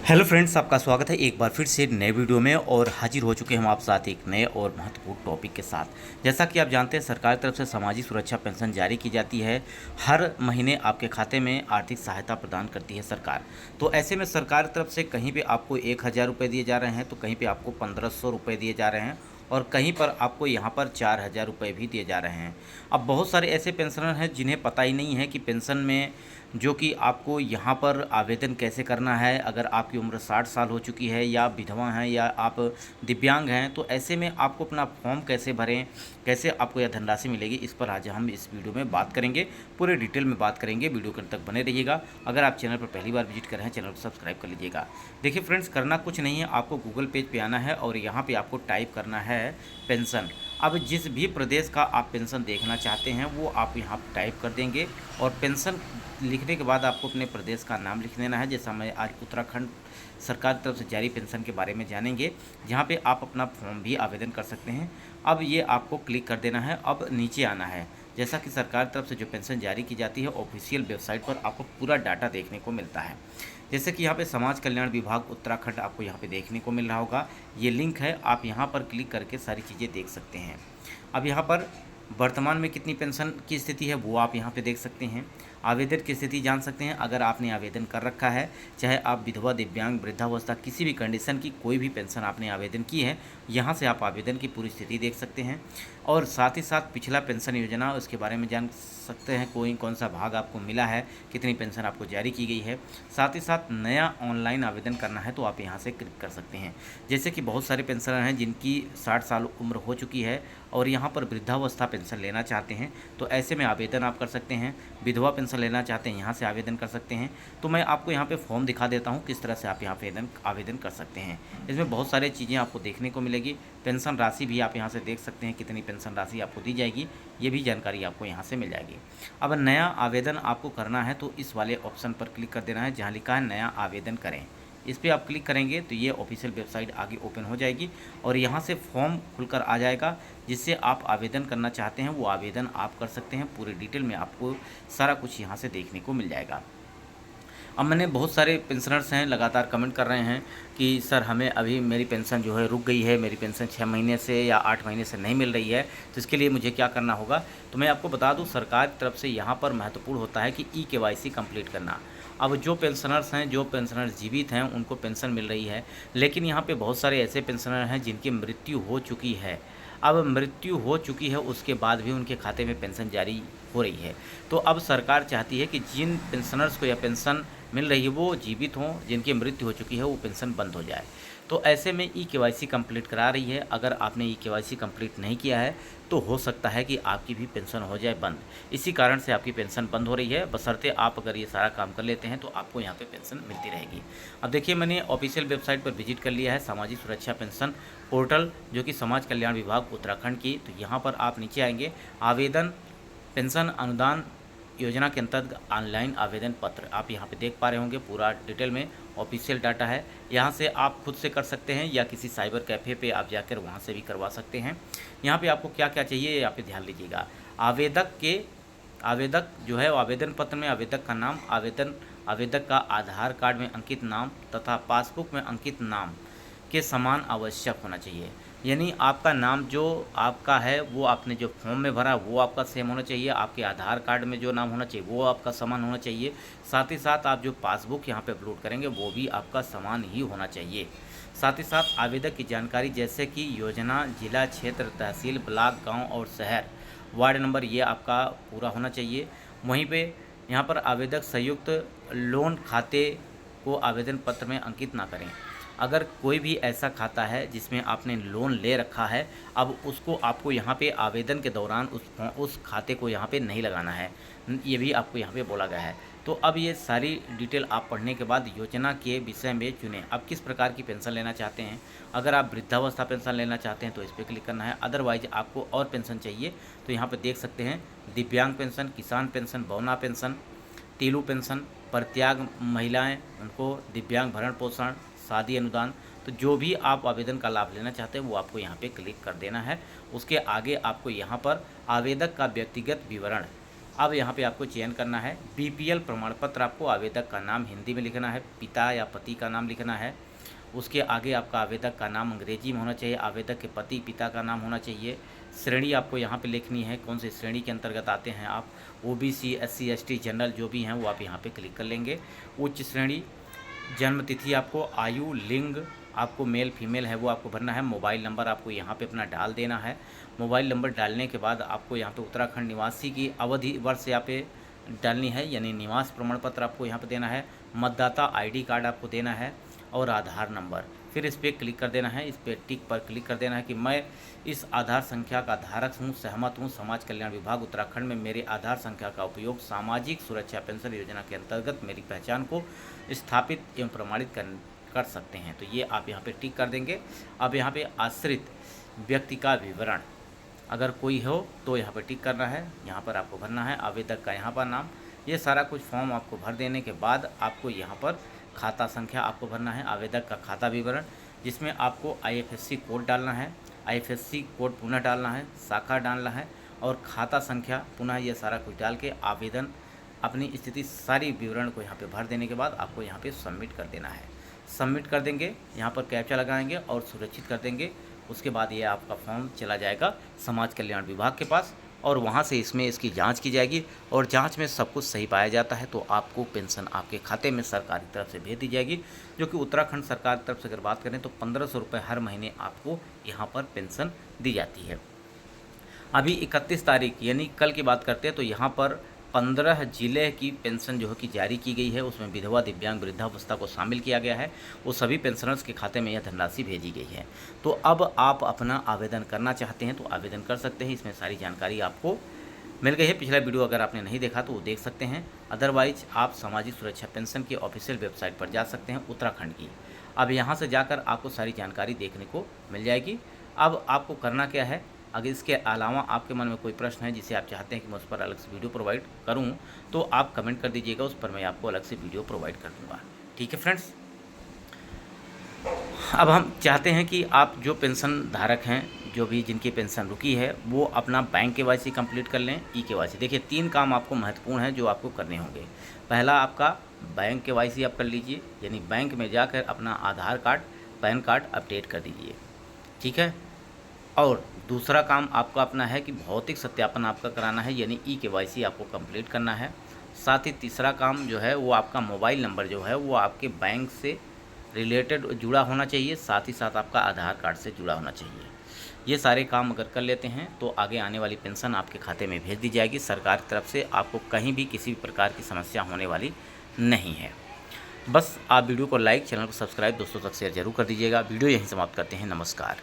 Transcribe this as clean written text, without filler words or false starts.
Hello friends, आपका स्वागत है एक बार फिर से नए वीडियो में। और हाजिर हो चुके हैं हम आप साथ एक नए और महत्वपूर्ण टॉपिक के साथ। जैसा कि आप जानते हैं, सरकार की तरफ से सामाजिक सुरक्षा पेंशन जारी की जाती है। हर महीने आपके खाते में आर्थिक सहायता प्रदान करती है सरकार। तो ऐसे में सरकार की तरफ से कहीं पे आपको 1,000 रुपये दिए जा रहे हैं, तो कहीं पर आपको 1,500 रुपये दिए जा रहे हैं, और कहीं पर आपको यहाँ पर 4,000 रुपये भी दिए जा रहे हैं। अब बहुत सारे ऐसे पेंशनर हैं जिन्हें पता ही नहीं है कि पेंशन में जो कि आपको यहाँ पर आवेदन कैसे करना है। अगर आपकी उम्र 60 साल हो चुकी है, या विधवा हैं, या आप दिव्यांग हैं, तो ऐसे में आपको अपना फॉर्म कैसे भरें, कैसे आपको यह धनराशि मिलेगी, इस पर आज हम इस वीडियो में बात करेंगे। पूरे डिटेल में बात करेंगे, वीडियो के अंत तक बने रहिएगा। अगर आप चैनल पर पहली बार विजिट कर रहे हैं, चैनल को सब्सक्राइब कर लीजिएगा। देखिए फ्रेंड्स, करना कुछ नहीं है, आपको गूगल पेज पे आना है और यहाँ पे आपको टाइप करना है पेंशन। अब जिस भी प्रदेश का आप पेंशन देखना चाहते हैं वो आप यहाँ टाइप कर देंगे, और पेंशन लिखने के बाद आपको अपने प्रदेश का नाम लिख देना है। जैसा मैं आज उत्तराखंड सरकार की तरफ से जारी पेंशन के बारे में जानेंगे, जहाँ पे आप अपना फॉर्म भी आवेदन कर सकते हैं। अब ये आपको क्लिक कर देना है। अब नीचे आना है। जैसा कि सरकार की तरफ से जो पेंशन जारी की जाती है, ऑफिशियल वेबसाइट पर आपको पूरा डाटा देखने को मिलता है। जैसे कि यहाँ पे समाज कल्याण विभाग उत्तराखंड आपको यहाँ पे देखने को मिल रहा होगा। ये लिंक है, आप यहाँ पर क्लिक करके सारी चीज़ें देख सकते हैं। अब यहाँ पर वर्तमान में कितनी पेंशन की स्थिति है वो आप यहाँ पे देख सकते हैं। आवेदन की स्थिति जान सकते हैं। अगर आपने आवेदन कर रखा है, चाहे आप विधवा, दिव्यांग, वृद्धावस्था, किसी भी कंडीशन की कोई भी पेंशन आपने आवेदन की है, यहाँ से आप आवेदन की पूरी स्थिति देख सकते हैं। और साथ ही साथ पिछला पेंशन योजना, उसके बारे में जान सकते हैं। कौन सा भाग आपको मिला है, कितनी पेंशन आपको जारी की गई है। साथ ही साथ नया ऑनलाइन आवेदन करना है तो आप यहाँ से क्लिक कर सकते हैं। जैसे कि बहुत सारे पेंशनर हैं जिनकी 60 साल उम्र हो चुकी है और यहाँ पर वृद्धावस्था पेंशन लेना चाहते हैं, तो ऐसे में आवेदन आप कर सकते हैं। विधवा पेंशन लेना चाहते हैं, यहाँ से आवेदन कर सकते हैं। तो मैं आपको यहाँ पे फॉर्म दिखा देता हूँ किस तरह से आप यहाँ पे आवेदन कर सकते हैं। इसमें बहुत सारी चीज़ें आपको देखने को मिलेगी। पेंशन राशि भी आप यहाँ से देख सकते हैं, कितनी पेंशन राशि आपको दी जाएगी, ये भी जानकारी आपको यहाँ से मिल जाएगी। अब नया आवेदन आपको करना है तो इस वाले ऑप्शन पर क्लिक कर देना है जहाँ लिखा है नया आवेदन करें। इस पर आप क्लिक करेंगे तो ये ऑफिशियल वेबसाइट आगे ओपन हो जाएगी और यहाँ से फॉर्म खुलकर आ जाएगा, जिससे आप आवेदन करना चाहते हैं वो आवेदन आप कर सकते हैं। पूरी डिटेल में आपको सारा कुछ यहाँ से देखने को मिल जाएगा। अब मैंने बहुत सारे पेंशनर्स हैं लगातार कमेंट कर रहे हैं कि सर हमें अभी मेरी पेंशन जो है रुक गई है, मेरी पेंशन 6 महीने से या 8 महीने से नहीं मिल रही है, तो इसके लिए मुझे क्या करना होगा। तो मैं आपको बता दूं, सरकार की तरफ से यहाँ पर महत्वपूर्ण होता है कि KYC कंप्लीट करना। अब जो पेंशनर्स हैं, जो पेंशनर जीवित हैं, उनको पेंशन मिल रही है, लेकिन यहाँ पे बहुत सारे ऐसे पेंशनर हैं जिनकी मृत्यु हो चुकी है। अब मृत्यु हो चुकी है, उसके बाद भी उनके खाते में पेंशन जारी हो रही है। तो अब सरकार चाहती है कि जिन पेंशनर्स को यह पेंशन मिल रही है वो जीवित हों, जिनकी मृत्यु हो चुकी है वो पेंशन बंद हो जाए। तो ऐसे में KYC कंप्लीट करा रही है। अगर आपने KYC कंप्लीट नहीं किया है तो हो सकता है कि आपकी भी पेंशन हो जाए बंद। इसी कारण से आपकी पेंशन बंद हो रही है। बशर्ते आप अगर ये सारा काम कर लेते हैं तो आपको यहाँ पे पेंशन मिलती रहेगी। अब देखिए, मैंने ऑफिशियल वेबसाइट पर विजिट कर लिया है, सामाजिक सुरक्षा पेंशन पोर्टल, जो कि समाज कल्याण विभाग उत्तराखंड की। तो यहाँ पर आप नीचे आएंगे, आवेदन पेंशन अनुदान योजना के अंतर्गत ऑनलाइन आवेदन पत्र, आप यहाँ पे देख पा रहे होंगे। पूरा डिटेल में ऑफिशियल डाटा है। यहाँ से आप खुद से कर सकते हैं या किसी साइबर कैफ़े पे आप जाकर वहाँ से भी करवा सकते हैं। यहाँ पे आपको क्या क्या चाहिए यहाँ पे ध्यान लीजिएगा। आवेदक जो है, आवेदन पत्र में आवेदक का नाम, आवेदक का आधार कार्ड में अंकित नाम तथा पासबुक में अंकित नाम के समान आवश्यक होना चाहिए। यानी आपका नाम जो आपका है वो आपने जो फॉर्म में भरा वो आपका सेम होना चाहिए, आपके आधार कार्ड में जो नाम होना चाहिए वो आपका समान होना चाहिए। साथ ही साथ आप जो पासबुक यहाँ पे अपलोड करेंगे वो भी आपका समान ही होना चाहिए। साथ ही साथ आवेदक की जानकारी जैसे कि योजना, जिला, क्षेत्र, तहसील, ब्लॉक, गाँव और शहर, वार्ड नंबर, ये आपका पूरा होना चाहिए। वहीं पर यहाँ पर आवेदक संयुक्त लोन खाते को आवेदन पत्र में अंकित ना करें। अगर कोई भी ऐसा खाता है जिसमें आपने लोन ले रखा है, अब उसको आपको यहाँ पे आवेदन के दौरान उस खाते को यहाँ पे नहीं लगाना है, ये भी आपको यहाँ पे बोला गया है। तो अब ये सारी डिटेल आप पढ़ने के बाद योजना के विषय में चुनें। अब किस प्रकार की पेंशन लेना चाहते हैं। अगर आप वृद्धावस्था पेंशन लेना चाहते हैं तो इस पर क्लिक करना है। अदरवाइज आपको और पेंशन चाहिए तो यहाँ पर देख सकते हैं, दिव्यांग पेंशन, किसान पेंशन, बौना पेंशन, तीलू पेंशन, परित्याग महिलाएँ, उनको दिव्यांग भरण पोषण, शादी अनुदान। तो जो भी आप आवेदन का लाभ लेना चाहते हैं वो आपको यहाँ पे क्लिक कर देना है। उसके आगे आपको यहाँ पर आवेदक का व्यक्तिगत विवरण, अब यहाँ पे आपको चयन करना है। बीपीएल प्रमाण पत्र आपको आवेदक का नाम हिंदी में लिखना है, पिता या पति का नाम लिखना है। उसके आगे आपका आवेदक का नाम अंग्रेजी में होना चाहिए, आवेदक के पति पिता का नाम होना चाहिए। श्रेणी आपको यहाँ पे लिखनी है, कौन सी श्रेणी के अंतर्गत आते हैं आप, ओबीसी, एससी, एसटी, जनरल जो भी हैं वो आप यहाँ पे क्लिक कर लेंगे। उच्च श्रेणी, जन्म तिथि आपको, आयु, लिंग आपको मेल फीमेल है वो आपको भरना है। मोबाइल नंबर आपको यहाँ पे अपना डाल देना है। मोबाइल नंबर डालने के बाद आपको यहाँ पे उत्तराखंड निवासी की अवधि वर्ष यहाँ पे डालनी है, यानी निवास प्रमाण पत्र आपको यहाँ पे देना है। मतदाता आईडी कार्ड आपको देना है और आधार नंबर। फिर इस पर क्लिक कर देना है, इस पर टिक पर क्लिक कर देना है कि मैं इस आधार संख्या का धारक हूँ, सहमत हूँ। समाज कल्याण विभाग उत्तराखंड में मेरे आधार संख्या का उपयोग सामाजिक सुरक्षा पेंशन योजना के अंतर्गत मेरी पहचान को स्थापित एवं प्रमाणित कर सकते हैं। तो ये आप यहाँ पे टिक कर देंगे। अब यहाँ पे आश्रित व्यक्ति का विवरण अगर कोई हो तो यहाँ पर टिक करना है, यहाँ पर आपको भरना है। आवेदक का यहाँ पर नाम, ये सारा कुछ फॉर्म आपको भर देने के बाद आपको यहाँ पर खाता संख्या आपको भरना है, आवेदक का खाता विवरण जिसमें आपको आईएफएससी कोड डालना है, आईएफएससी कोड पुनः डालना है, शाखा डालना है और खाता संख्या पुनः ये सारा कुछ डाल के आवेदन अपनी स्थिति सारी विवरण को यहाँ पे भर देने के बाद आपको यहाँ पे सबमिट कर देना है। सबमिट कर देंगे, यहाँ पर कैप्चा लगाएंगे और सुरक्षित कर देंगे। उसके बाद ये आपका फॉर्म चला जाएगा समाज कल्याण विभाग के पास और वहाँ से इसकी जांच की जाएगी और जांच में सब कुछ सही पाया जाता है तो आपको पेंशन आपके खाते में सरकारी तरफ से भेज दी जाएगी, जो कि उत्तराखंड सरकार की तरफ से अगर बात करें तो 1500 रुपये हर महीने आपको यहाँ पर पेंशन दी जाती है। अभी 31 तारीख यानी कल की बात करते हैं तो यहाँ पर 15 जिले की पेंशन जो है कि जारी की गई है, उसमें विधवा, दिव्यांग, वृद्धावस्था को शामिल किया गया है। वो सभी पेंशनर्स के खाते में यह धनराशि भेजी गई है। तो अब आप अपना आवेदन करना चाहते हैं तो आवेदन कर सकते हैं। इसमें सारी जानकारी आपको मिल गई है। पिछला वीडियो अगर आपने नहीं देखा तो वो देख सकते हैं। अदरवाइज आप सामाजिक सुरक्षा पेंशन की ऑफिशियल वेबसाइट पर जा सकते हैं उत्तराखंड की। अब यहाँ से जाकर आपको सारी जानकारी देखने को मिल जाएगी। अब आपको करना क्या है, अगर इसके अलावा आपके मन में कोई प्रश्न है जिसे आप चाहते हैं कि मैं उस पर अलग से वीडियो प्रोवाइड करूं तो आप कमेंट कर दीजिएगा, उस पर मैं आपको अलग से वीडियो प्रोवाइड कर दूंगा। ठीक है फ्रेंड्स, अब हम चाहते हैं कि आप जो पेंशन धारक हैं, जो भी जिनकी पेंशन रुकी है, वो अपना बैंक केवाईसी कंप्लीट कर लें। ई केवाईसी देखिए 3 काम आपको महत्वपूर्ण है जो आपको करने होंगे। पहला आपका बैंक केवाईसी आप कर लीजिए, यानी बैंक में जाकर अपना आधार कार्ड, पैन कार्ड अपडेट कर दीजिए। ठीक है, और दूसरा काम आपका अपना है कि भौतिक सत्यापन आपका कराना है, यानी ई केवाईसी आपको कंप्लीट करना है। साथ ही तीसरा काम जो है वो आपका मोबाइल नंबर जो है वो आपके बैंक से रिलेटेड जुड़ा होना चाहिए, साथ ही साथ आपका आधार कार्ड से जुड़ा होना चाहिए। ये सारे काम अगर कर लेते हैं तो आगे आने वाली पेंशन आपके खाते में भेज दी जाएगी सरकार की तरफ से। आपको कहीं भी किसी भी प्रकार की समस्या होने वाली नहीं है। बस आप वीडियो को लाइक, चैनल को सब्सक्राइब, दोस्तों तक शेयर जरूर कर दीजिएगा। वीडियो यहीं समाप्त करते हैं। नमस्कार।